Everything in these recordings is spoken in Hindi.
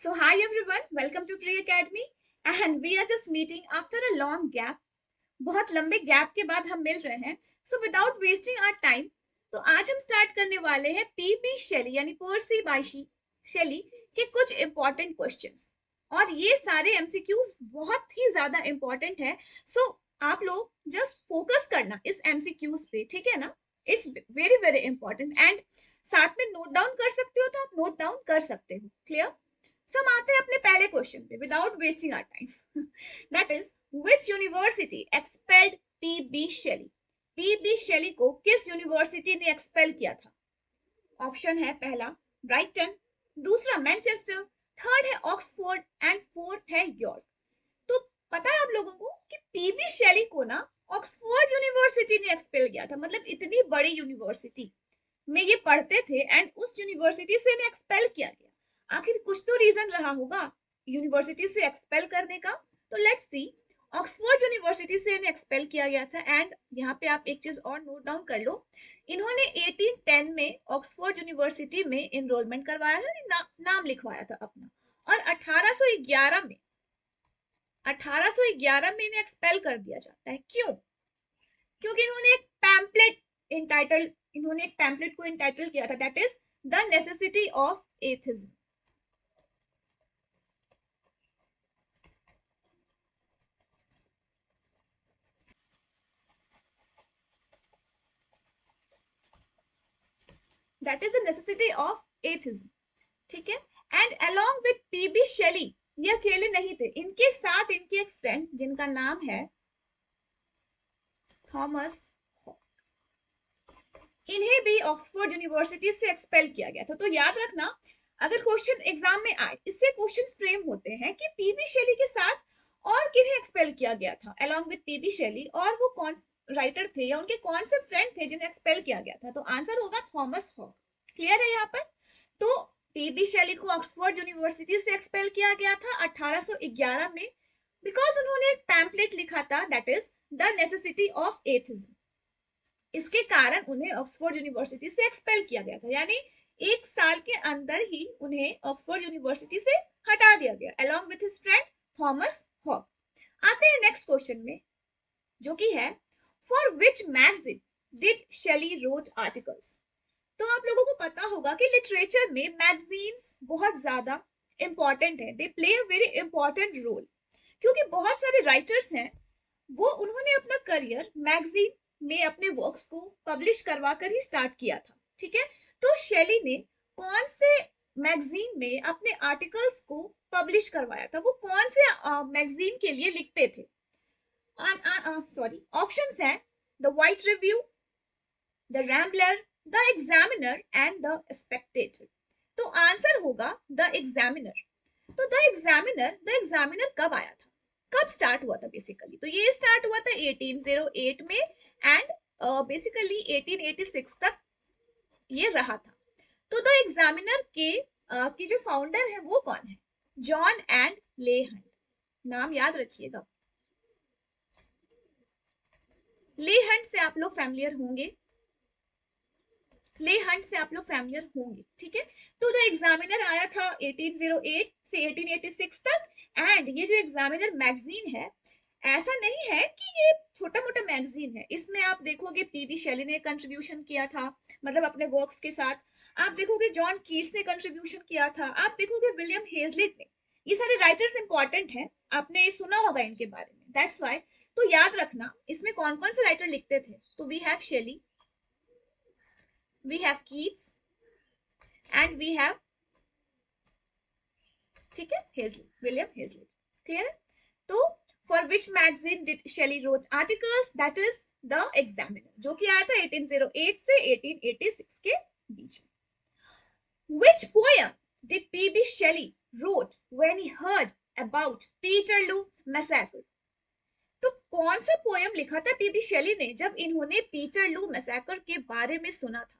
So hi everyone, welcome to Pre Academy and we are just meeting after a long gap. बहुत लंबे गैप के बाद हम मिल रहे हैं. So without wasting our time, तो आज हम स्टार्ट करने वाले हैं पीबी शेली यानी पर्सी बायशी शेली के कुछ इंपॉर्टेंट क्वेश्चंस. और ये सारे एमसीक्यूज बहुत ही ज्यादा इंपॉर्टेंट है. सो आप लोग जस्ट फोकस करना इस एमसीक्यूज पे, ठीक है ना. It's very very important and साथ में नोट डाउन कर सकते हो तो आप नोट डाउन कर सकते हो. क्लियर. सो हम आते हैं अपने पहले क्वेश्चन पे without wasting our time. That is which university expelled PB Shelley. PB Shelley को किस यूनिवर्सिटी ने एक्सपेल किया था? ऑप्शन है पहला ब्राइटन, दूसरा मैनचेस्टर, थर्ड है ऑक्सफोर्ड एंड फोर्थ है यॉर्क. तो पता है आप लोगों को कि पीबी शेली को ना ऑक्सफोर्ड यूनिवर्सिटी ने एक्सपेल किया था. मतलब इतनी बड़ी यूनिवर्सिटी में ये पढ़ते थे एंड उस यूनिवर्सिटी से इन्हें एक्सपेल किया गया. आखिर कुछ तो रीजन रहा होगा यूनिवर्सिटी से एक्सपेल करने का. तो लेट्स सी. ऑक्सफोर्ड यूनिवर्सिटी से इन्हें एक्सपेल किया गया था एंड यहाँ पे आप एक चीज और नोट डाउन कर लो. इन्होंने 1810 में ऑक्सफोर्ड यूनिवर्सिटी में इनरोलमेंट करवाया था, नाम लिखवाया था अपना. और 1811 में इन्हें एक्सपेल कर दिया जाता है. क्यों? क्योंकि इन्होंने एक पैम्पलेट को इंटाइटल किया था, that is the necessity of atheism. That is the necessity of atheism. ठीक है. एंड अलोंग विद पीबी शेली, ये अकेले नहीं थे, इनके साथ इनके एक फ्रेंड जिनका नाम है थॉमस, इन्हें भी ऑक्सफोर्ड यूनिवर्सिटी से एक्सपेल किया गया था. तो याद रखना, अगर क्वेश्चन एग्जाम में आए, इससे क्वेश्चन फ्रेम होते हैं कि पीबी शेली के साथ और किन्हें एक्सपेल किया गया था अलोंग विद पीबी शेली, और वो कौन राइटर थे या उनके कौन से फ्रेंड थे जिन्हें एक्सपेल किया गया था. तो आंसर होगा थॉमस हॉक. क्लियर है यहाँ पर. तो पीबी शेली को ऑक्सफोर्ड यूनिवर्सिटी से एक्सपेल किया गया था 1811 में बिकॉज उन्होंने एक पैम्पलेट लिखा था, that is the necessity of atheism. इसके कारण उन्हें ऑक्सफोर्ड यूनिवर्सिटी से एक्सपेल किया गया था. यानी एक साल के अंदर ही उन्हें ऑक्सफोर्ड यूनिवर्सिटी से हटा दिया गया along with his friend Thomas Hogg. आते हैं नेक्स्ट क्वेश्चन में, जो कि है for which magazine did Shelley wrote articles. तो आप लोगों को पता होगा कि लिटरेचर में मैगजीन्स बहुत ज्यादा इंपॉर्टेंट है. They play a very important role, क्योंकि बहुत सारे राइटर्स हैं वो उन्होंने अपना करियर मैगजीन में अपने वर्क्स को पब्लिश करवा कर ही स्टार्ट किया था. ठीक है. तो शेली ने कौन से मैगजीन में अपने आर्टिकल्स को पब्लिश करवाया था, वो कौन से मैगजीन के लिए लिखते थे? सॉरी, ऑप्शंस हैं the white review, the Rambler, the examiner and the Spectator. तो आंसर होगा द एग्जामिनर. तो द एग्जामिनर कब आया था, कब स्टार्ट हुआ था बेसिकली? तो ये स्टार्ट हुआ था 1808 में एंड बेसिकली 1886 तक ये रहा था. तो द एग्जामिनर की जो फाउंडर है वो कौन है? जॉन एंड ले हंट. नाम याद रखिएगा. ले हंट से आप लोग फैमिलियर होंगे. ले हंट से आप लोग फैमिलियर होंगे. ठीक है. तो द एग्जामिनर आया था 1808 से 1886 तक. एंड ये जो एग्जामिनर मैगजीन है, ऐसा नहीं है कि ये छोटा मोटा मैगजीन है. इसमें आप देखोगे पीबी शेली ने कंट्रीब्यूशन किया था, मतलब अपने वर्क्स के साथ. आप देखोगे जॉन कीट्स ने कंट्रीब्यूशन किया था. आप देखोगे विलियम हेजलिट ने. ये सारे राइटर्स इंपॉर्टेंट हैं, आपने सुना होगा इनके बारे में. That's why. तो याद रखना इसमें कौन कौन से राइटर लिखते थे. तो we have Shelley, we have Keats and we have, ठीक है, हेजली, विलियम हेजली. क्लियर है. तो for which magazine did Shelley wrote articles, that is the Examiner, जो कि आया था 1808 से 1886 के बीच में. Which poem did P.B. Shelley wrote when he heard about Peterloo massacre? तो कौन सा पोएम लिखा था पीबी शेली ने जब इन्होंने पीटरलू मैसेकर के बारे में सुना था?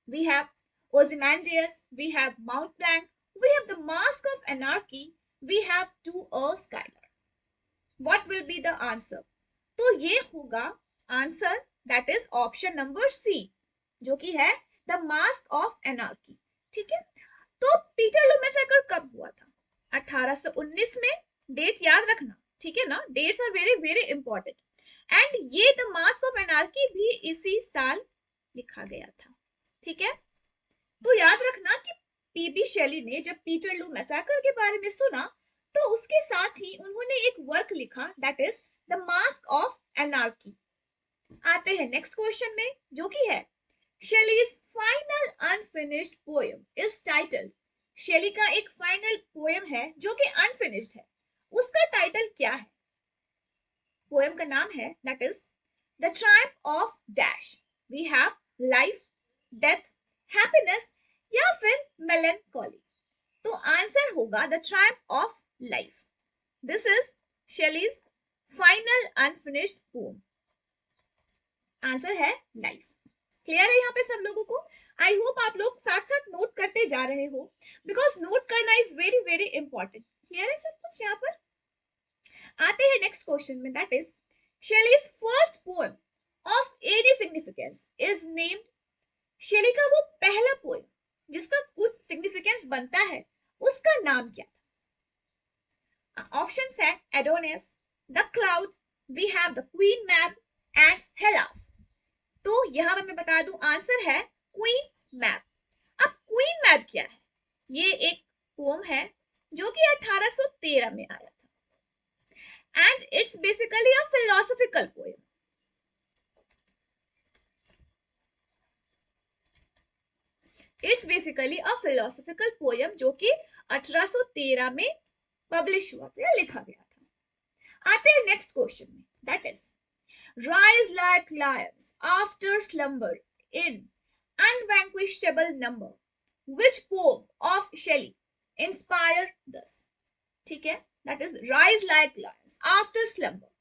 We have Ozymandias, we have Mount Blanc, we have the Mask of Anarchy, we have To a Skylar. What will be the answer? तो ये होगा answer, that is option number C, जो कि है द मास्क ऑफ एनार्की. ठीक है. तो पीटरलू मैसेकर कब हुआ था? 1819 में, डेट याद रखना, ठीक है ना, dates are very very important. And ये द मास्क ऑफ एनार्की भी इसी साल लिखा गया था, ठीक है। तो याद रखना कि पीबी शेली ने जब पीटरलू मैसाकर के बारे में सुना तो उसके साथ ही उन्होंने एक वर्क लिखा, that is the mask of anarchy. आते हैं नेक्स्ट क्वेश्चन में, जो कि है Shelley's final unfinished poem is titled. Shelley का एक फाइनल पोएम है जो कि अनफिनिश्ड है, उसका टाइटल क्या है? पोएम का नाम है that is the triumph of dash. We have life, death, happiness या फिर मेलनकॉली। तो आंसर होगा the triumph of life. This is Shelley's final unfinished poem. Answer है लाइफ। क्लियर है यहाँ पे सब लोगों को? आई होप आप लोग साथ साथ नोट करते जा रहे हो, बिकॉज नोट करना is very very important. Clear है सब कुछ यहाँ पर? आते हैं नेक्स्ट क्वेश्चन में, that is Shelley's first poem of any significance is named. Shelley का वो पहला पोएम जिसका कुछ सिग्निफिकेंस बनता है, उसका नाम क्या था? ऑप्शंस है Adonais, the cloud, we have the Queen Mab and Hellas. तो यहां पर मैं बता दूं आंसर है क्वीन मैप। अब क्वीन मैप क्या है? ये एक पोम है जो कि 1813 में आया था and it's basically a philosophical poem. It's basically a philosophical poem जो कि 1813 में पब्लिश हुआ था या लिखा गया था। आते हैं नेक्स्ट क्वेश्चन में, that is rise like lions after slumber in unvanquishable number. Which poem of Shelley inspired this? ठीक है, that is rise like lions after slumber.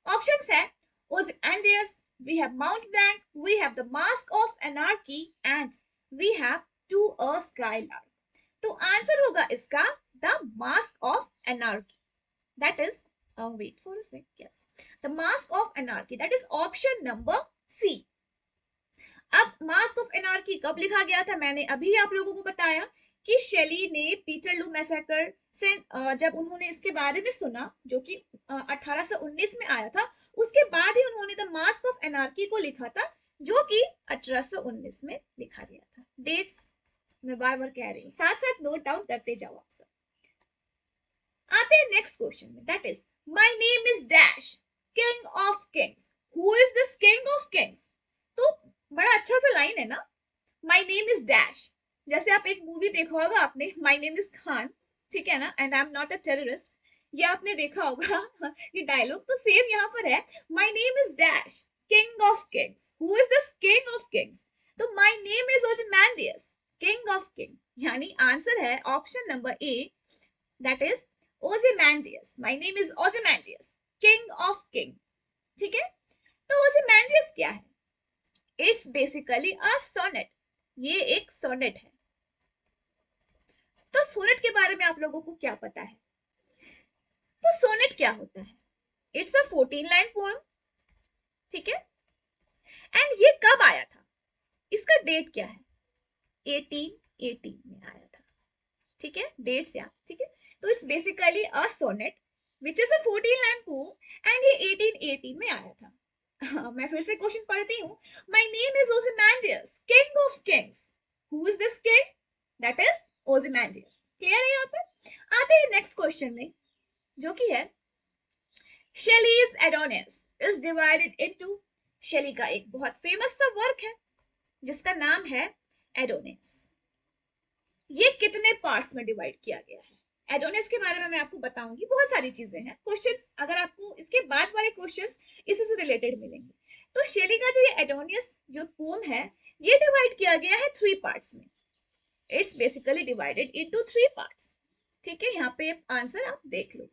Options है Ozymandias, we have Mount Blanc, we have the Mask of Anarchy and we have To a Skylark. तो आंसर होगा इसका the Mask of Anarchy. That is wait for a sec, yes, the Mask of Anarchy, that is option number C. अब मास्क ऑफ एनार्की कब लिखा गया था? मैंने अभी आप लोगों को बताया कि शेली ने पीटरलू मैसेकर से जब उन्होंने इसके बारे में सुना, जो कि 1819 में आया था, उसके बाद ही उन्होंने द मास्क ऑफ एनार्की को लिखा था, जो कि 1819 में लिखा गया था। डेट्स मैं बार बार कह रही हूँ, साथ साथ नोट डाउन करते जाओ आप सब। आते हैं नेक्स्ट क्वेश्चन में, that is my name is dash king of kings, who is this king of kings? तो बड़ा अच्छा सा लाइन है ना, माय नेम इज डैश। जैसे आप एक मूवी देखा होगा आपने, माय नेम इज खान, ठीक है ना, and I am not a terrorist, ये आपने देखा होगा ये डायलॉग तो सेम यहाँ पर है, my name is dash king of kings, who is this king of kings? तो my name is Ozymandias, king of king, यानी आंसर है option number A, that is Ozymandias. My name is Ozymandias, king of king. ठीक है, तो Ozymandias क्या है? It's basically a sonnet. ये एक सोनेट है। तो सोनेट के बारे में आप लोगों को क्या पता है? तो सोनेट क्या होता है? It's a 14 लाइन पोएम, ठीक है, एंड ये कब आया था? इसका डेट क्या है? 1818 में आया था, ठीक है, डेट्स याद, ठीक है। तो it's basically a sonnet which is a 14 line poem and ये 1818 में आया था। मैं फिर से क्वेश्चन पढ़ती हूँ, my name is Ozymandias, king of kings, who is this king? That is Ozymandias. Clear है यहाँ पर? आते हैं नेक्स्ट क्वेश्चन में, जो कि है शेलीज एडोनियस इज डिवाइडेड इनटू। शेली का एक बहुत फेमस सा वर्क है जिसका नाम है एडोनियस। ये कितने पार्ट्स में डिवाइड किया गया है? एडोनियस के बारे में मैं आपको बताऊंगी, बहुत सारी चीजें हैं, क्वेश्चंस अगर आपको इसके बाद वाले क्वेश्चंस इसी से रिलेटेड मिलेंगे। तो शेली का जो ये एडोनियस जो पोम है, ये डिवाइड किया गया है 3 पार्ट्स में। It's basically divided into 3 parts, ठीक है, यहाँ पे आंसर आप देख लो।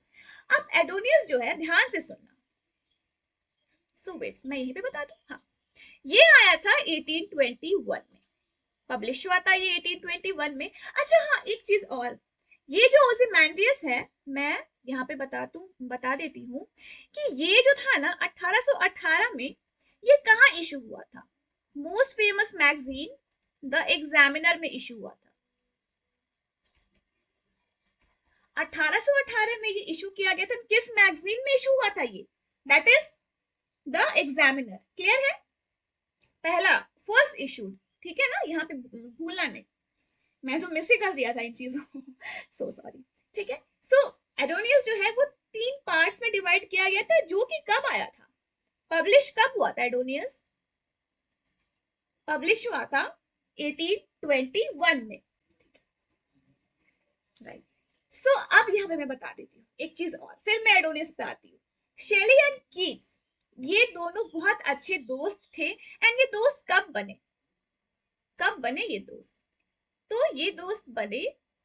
अब एडोनियस जो है, ध्यान से सुनना, सो वेट मैं यहीं पे बता दूं, हाँ, ये आया था 1821 में, पब्लिश हुआ था ये 1821 में। अच्छा हाँ, एक चीज और, ये जो ओzymandias है, मैं यहाँ पे बता देती हूँ कि ये जो था ना 1818 में, ये कहाँ इशू हुआ था? Most famous magazine the examiner में इशू हुआ था। 1818 में ये इशू किया गया था। किस मैगजीन में इशू हुआ था ये? That is the examiner. Clear है? पहला फर्स्ट इशूड, ठीक है ना, यहाँ पे भूलना नहीं, मैं तो मिस ही कर दिया था इन चीजों को। So sorry. ठीक है, सो एडोनियस जो है वो 3 पार्ट्स में डिवाइड किया गया था, जो कि कब आया था, पब्लिश कब हुआ था एडोनियस? पब्लिश हुआ था 1821 में, राइट। सो अब यहाँ पे मैं बता देती हूँ एक चीज और, फिर मैं एडोनियस पे आती हूँ। शेली एंड कीट्स ये दोनों बहुत अच्छे दोस्त थे, एंड ये दोस्त कब बने? कब बने ये दोस्त? तो ये दोस्त बने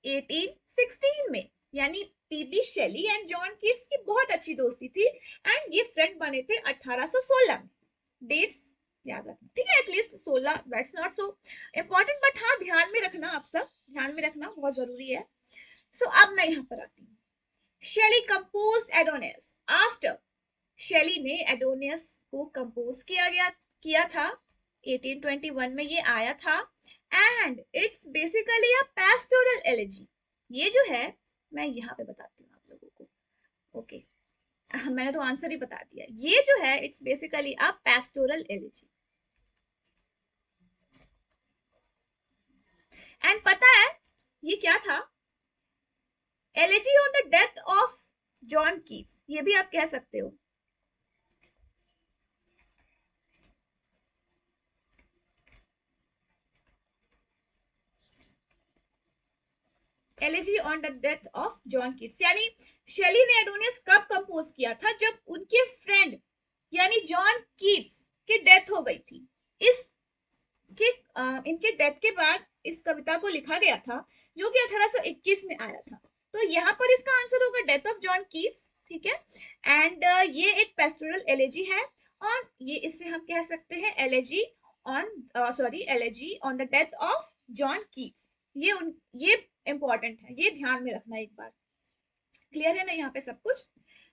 1816 में, यानी PB Shelley and John Keats की बहुत अच्छी दोस्ती थी, एंड ये फ्रेंड बने थे 1816 में। डेट्स याद रखना, ठीक है, at least 16, that's not so important, but हाँ ध्यान में रखना, आप सब ध्यान में रखना बहुत जरूरी है। सो अब मैं यहाँ पर आती हूँ। शेली कंपोज एडोनियस आफ्टर, शेली ने एडोनियस को कंपोज किया था 1821 में ये आया था, and it's basically a pastoral elegy. ये जो है मैं यहाँ पे बताती हूँ आप लोगों को, ओके मैंने तो आंसर ही बता दिया, ये जो है it's basically a pastoral elegy. And पता है ये क्या था? Elegy on the death of John Keats, ये भी आप कह सकते हो। Elegy on the death of John Keats, यानी शेली ने एडोनियस कब कंपोज किया था? जब उनके फ्रेंड यानी जॉन कीट्स की डेथ हो गई थी। इस के इनके डेथ के बाद इस कविता को लिखा गया था, जो कि 1821 में आया था। तो यहाँ पर इसका आंसर होगा डेथ ऑफ जॉन कीट्स, ठीक है। एंड ये एक पेस्टोरल एलेजी है, और ये इससे हम कह सकते हैं elegy on the death of John Keats. ये इंपॉर्टेंट है, ये ध्यान में रखना एक बार। क्लियर है ना यहाँ पे सब कुछ?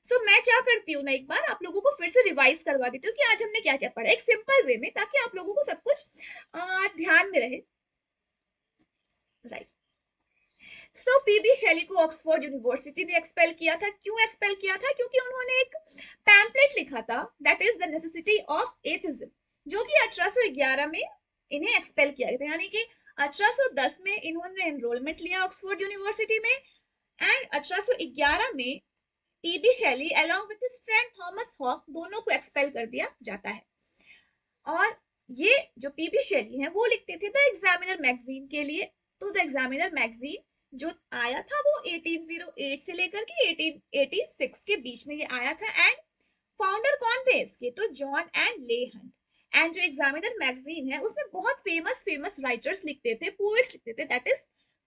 सो मैं क्या करती हूँ ना, एक बार आप लोगों को फिर से रिवाइज करवा देती हूँ कि आज हमने क्या क्या पढ़ा, एक सिंपल वे में, ताकि आप लोगों को सब कुछ ध्यान में रहे, राइट। सो पीबी शेली को ऑक्सफोर्ड यूनिवर्सिटी ने एक्सपेल किया था। क्यों एक्सपेल किया था? क्योंकि उन्होंने एक पैम्पलेट लिखा था, that is the necessity of atheism, जो कि 1811 में इन्हें एक्सपेल किया गया था। यानी कि 1810 में इन्होंने एनरोलमेंट लिया ऑक्सफोर्ड यूनिवर्सिटी में, एंड 1811 में PB Shelley along with his friend Thomas Hogg दोनों को एक्सपेल कर दिया जाता है। और ये जो पीबी शेली हैं वो लिखते थे द एग्जामिनर मैगजीन के लिए। तो द एग्जामिनर मैगजीन जो आया था वो 1808 से लेकर के 1886 के बीच में ये आया था, एंड फाउंडर कौन थे इसके? तो जॉन एंड ले हंट। एंड जो एग्जामिनर मैगजीन है उसमें बहुत फेमस फेमस राइटर्स लिखते थे, पोएट्स लिखते थे, दैट इज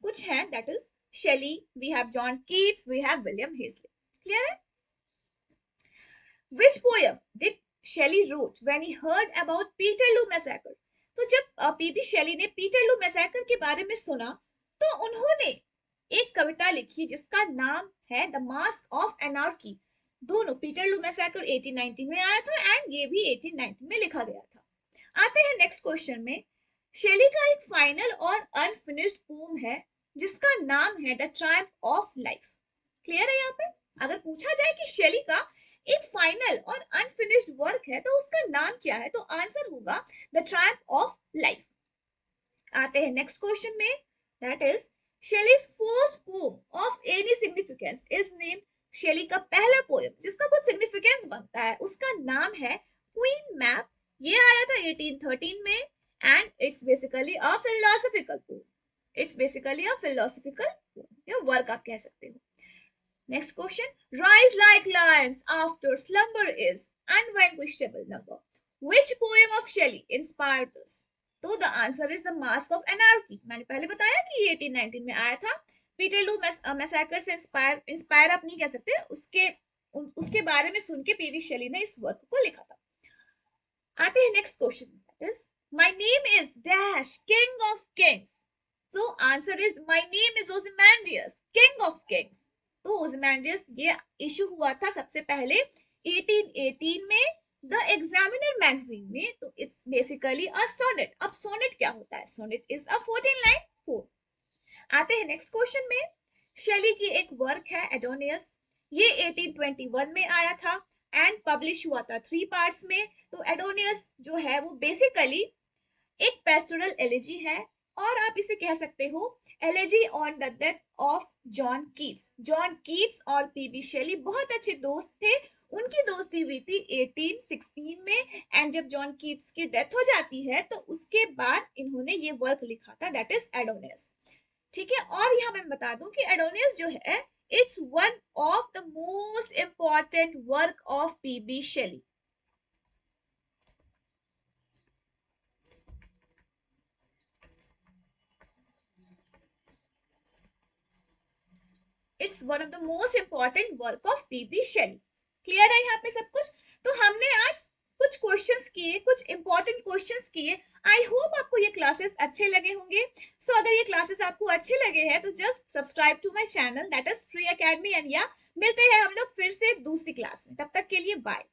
कुछ है, that is Shelley, we have John Keats, we have William Hazlitt. Clear है? Which poem did Shelley wrote when he heard about Peterloo massacre? तो जब पीबी शेली ने पीटरलू मैसेकर के बारे में सुना, तो उन्होंने एक कविता लिखी जिसका नाम है द मास्क ऑफ एनार्की। दोनों, पीटरलू मैसेकर 1819 में आया था, एंड ये भी 1819 में लिखा गया था। आते हैं नेक्स्ट क्वेश्चन में। शेली का एक फाइनल और अनफिनिश्ड पोम है जिसका नाम है the triumph of life. Clear है? यहाँ पे अगर पूछा जाए कि शेली का एक फाइनल और अनफिनिश्ड वर्क है तो उसका नाम क्या है, तो आंसर होगा द ट्रायम्फ ऑफ लाइफ। आते हैं नेक्स्ट क्वेश्चन में, that is Shelley's first poem of any significance is name. Shelley का पहला पोएम जिसका कुछ सिग्निफिकेंस बनता है उसका नाम है क्वीन मैप। ये आया था 1813 में, and it's basically a philosophical poem. It's basically a philosophical poem या वर्क आप कह सकते हो। Next question. Rise like lions after slumber is unvanquishable number. Which poem of Shelley inspired this? तो the answer is the Mask of Anarchy. मैंने पहले बताया कि ये 1819 में आया था। पीटरलू मैसेकर से इंस्पायर आप नहीं कह सकते, उसके बारे में सुन के पीवी शेली ने इस वर्क को लिखा था। आते हैं next question, that is my name is dash king of kings. तो answer is my name is Ozymandias, king of kings. तो ओzymandias ये इशू हुआ था सबसे पहले 1818 में द एग्जामिनर मैगजीन में। तो इट्स बेसिकली अ सोनेट। अब सोनेट क्या होता है? Sonnet is a 14 line poem. आते हैं नेक्स्ट क्वेश्चन में। शेली की एक वर्क है एडोनियस, ये 1821 में आया था एंड पब्लिश हुआ था 3 पार्ट्स में। तो एडोनियस जो है वो बेसिकली एक पेस्टोरल एलेजी है, और आप इसे कह सकते हो elegy on the death of John Keats. John Keats और पीबी शेली बहुत अच्छे दोस्त थे, उनकी दोस्ती हुई थी 1816 में, एंड जब जॉन कीट्स की डेथ हो जाती है तो उसके बाद इन्होंने ये वर्क लिखा था, दैट इज एडोनियस। ठीक है, और यहाँ मैं बता दूं कि एडोनियस जो है it's one of the most important work of PB Shelley. It's one of the most important work of PB Shelley. Clear है यहाँ पे सब कुछ? तो हमने आज कुछ क्वेश्चंस किए, कुछ इंपॉर्टेंट क्वेश्चंस किए। आई होप आपको ये क्लासेस अच्छे लगे होंगे। सो अगर ये क्लासेस आपको अच्छे लगे हैं तो just subscribe to my channel that is Free Academy, and या मिलते हैं हम लोग फिर से दूसरी क्लास में। तब तक के लिए बाय।